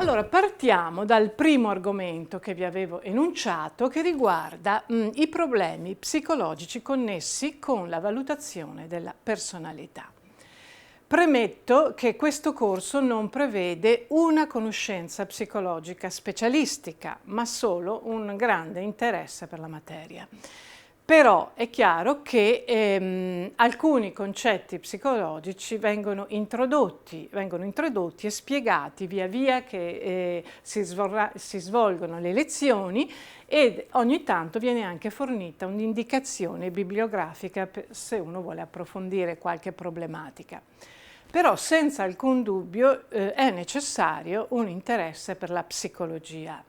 Allora, partiamo dal primo argomento che vi avevo enunciato, che riguarda i problemi psicologici connessi con la valutazione della personalità. Premetto che questo corso non prevede una conoscenza psicologica specialistica, ma solo un grande interesse per la materia. Però è chiaro che alcuni concetti psicologici vengono introdotti e spiegati via via che si svolgono le lezioni, ed ogni tanto viene anche fornita un'indicazione bibliografica se uno vuole approfondire qualche problematica. Però senza alcun dubbio è necessario un interesse per la psicologia.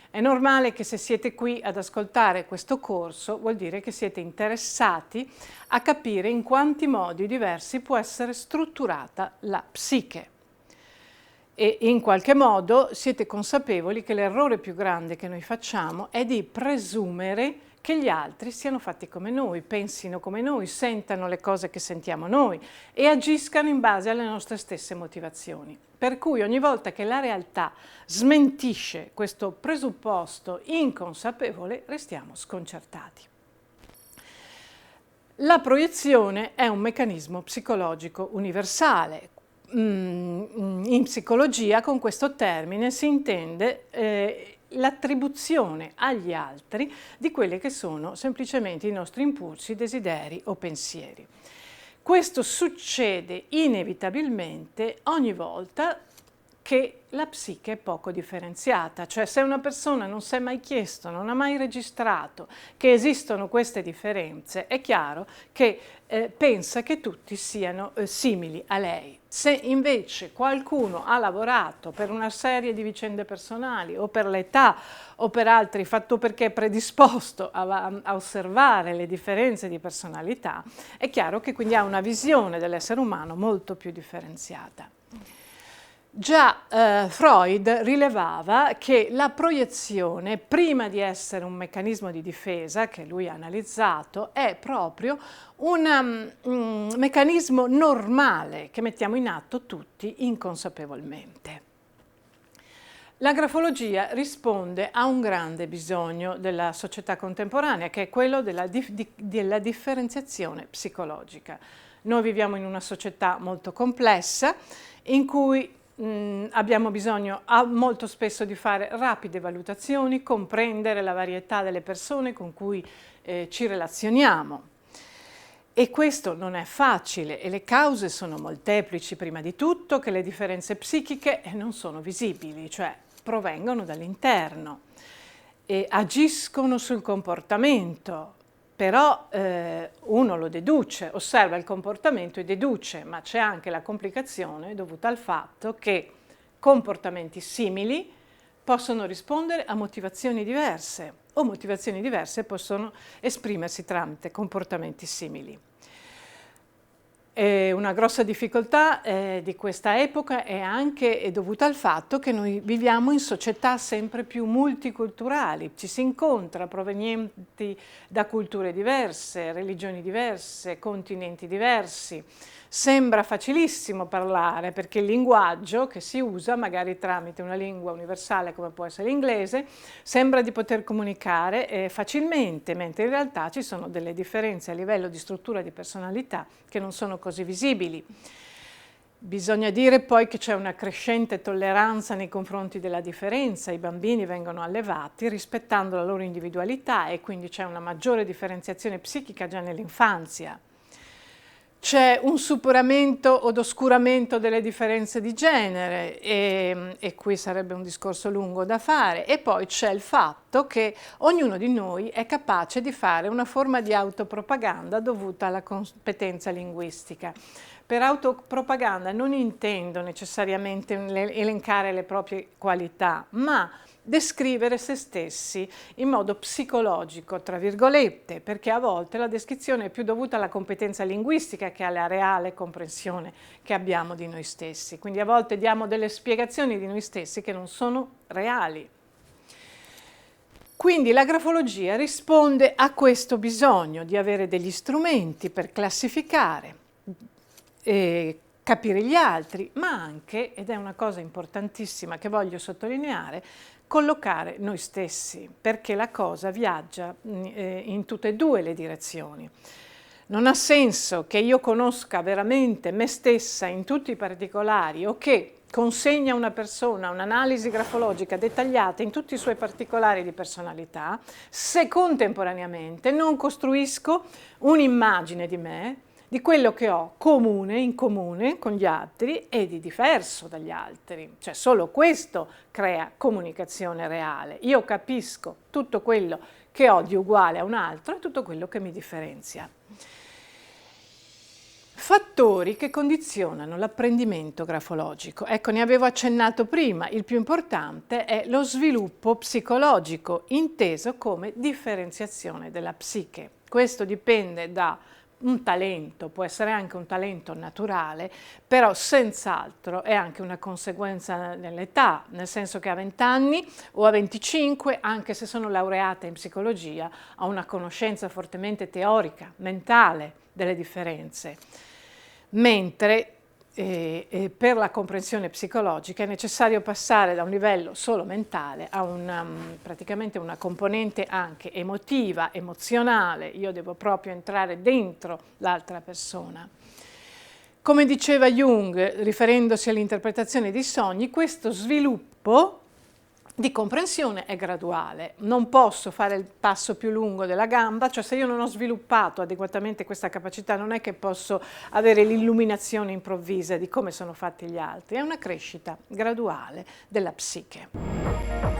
È normale che se siete qui ad ascoltare questo corso vuol dire che siete interessati a capire in quanti modi diversi può essere strutturata la psiche. E in qualche modo siete consapevoli che l'errore più grande che noi facciamo è di presumere che gli altri siano fatti come noi, pensino come noi, sentano le cose che sentiamo noi e agiscano in base alle nostre stesse motivazioni. Per cui ogni volta che la realtà smentisce questo presupposto inconsapevole, restiamo sconcertati. La proiezione è un meccanismo psicologico universale. In psicologia con questo termine si intende l'attribuzione agli altri di quelli che sono semplicemente i nostri impulsi, desideri o pensieri. Questo succede inevitabilmente ogni volta che la psiche è poco differenziata, cioè se una persona non si è mai chiesto, non ha mai registrato che esistono queste differenze, è chiaro che pensa che tutti siano simili a lei. Se invece qualcuno ha lavorato per una serie di vicende personali o per l'età o per altri fattori perché è predisposto a osservare le differenze di personalità, è chiaro che quindi ha una visione dell'essere umano molto più differenziata. Già Freud rilevava che la proiezione, prima di essere un meccanismo di difesa, che lui ha analizzato, è proprio un meccanismo normale che mettiamo in atto tutti inconsapevolmente. La grafologia risponde a un grande bisogno della società contemporanea, che è quello della differenziazione psicologica. Noi viviamo in una società molto complessa in cui abbiamo bisogno molto spesso di fare rapide valutazioni, comprendere la varietà delle persone con cui ci relazioniamo. E questo non è facile e le cause sono molteplici. Prima di tutto che le differenze psichiche non sono visibili, cioè provengono dall'interno e agiscono sul comportamento. Però uno lo deduce, osserva il comportamento e deduce, ma c'è anche la complicazione dovuta al fatto che comportamenti simili possono rispondere a motivazioni diverse o motivazioni diverse possono esprimersi tramite comportamenti simili. Una grossa difficoltà di questa epoca è anche dovuta al fatto che noi viviamo in società sempre più multiculturali, ci si incontra provenienti da culture diverse, religioni diverse, continenti diversi. Sembra facilissimo parlare perché il linguaggio che si usa, magari tramite una lingua universale come può essere l'inglese, sembra di poter comunicare facilmente, mentre in realtà ci sono delle differenze a livello di struttura di personalità che non sono così visibili. Bisogna dire poi che c'è una crescente tolleranza nei confronti della differenza, i bambini vengono allevati rispettando la loro individualità e quindi c'è una maggiore differenziazione psichica già nell'infanzia. C'è un superamento o oscuramento delle differenze di genere e qui sarebbe un discorso lungo da fare, e poi c'è il fatto che ognuno di noi è capace di fare una forma di autopropaganda dovuta alla competenza linguistica. Per autopropaganda non intendo necessariamente elencare le proprie qualità, ma descrivere se stessi in modo psicologico, tra virgolette, perché a volte la descrizione è più dovuta alla competenza linguistica che alla reale comprensione che abbiamo di noi stessi. Quindi a volte diamo delle spiegazioni di noi stessi che non sono reali. Quindi la grafologia risponde a questo bisogno di avere degli strumenti per classificare capire gli altri, ma anche, ed è una cosa importantissima che voglio sottolineare, collocare noi stessi, perché la cosa viaggia in tutte e due le direzioni. Non ha senso che io conosca veramente me stessa in tutti i particolari o che consegna a una persona un'analisi grafologica dettagliata in tutti i suoi particolari di personalità, se contemporaneamente non costruisco un'immagine di me, di quello che ho in comune con gli altri e di diverso dagli altri. Cioè solo questo crea comunicazione reale. Io capisco tutto quello che ho di uguale a un altro e tutto quello che mi differenzia. Fattori che condizionano l'apprendimento grafologico. Ecco, ne avevo accennato prima, il più importante è lo sviluppo psicologico, inteso come differenziazione della psiche. Questo dipende da un talento, può essere anche un talento naturale, però senz'altro è anche una conseguenza nell'età, nel senso che a 20 anni o a 25, anche se sono laureata in psicologia, ho una conoscenza fortemente teorica, mentale delle differenze. Mentre per la comprensione psicologica è necessario passare da un livello solo mentale a praticamente una componente anche emotiva, emozionale. Io devo proprio entrare dentro l'altra persona. Come diceva Jung, riferendosi all'interpretazione dei sogni, questo sviluppo di comprensione è graduale. Non posso fare il passo più lungo della gamba, cioè se io non ho sviluppato adeguatamente questa capacità non è che posso avere l'illuminazione improvvisa di come sono fatti gli altri, è una crescita graduale della psiche.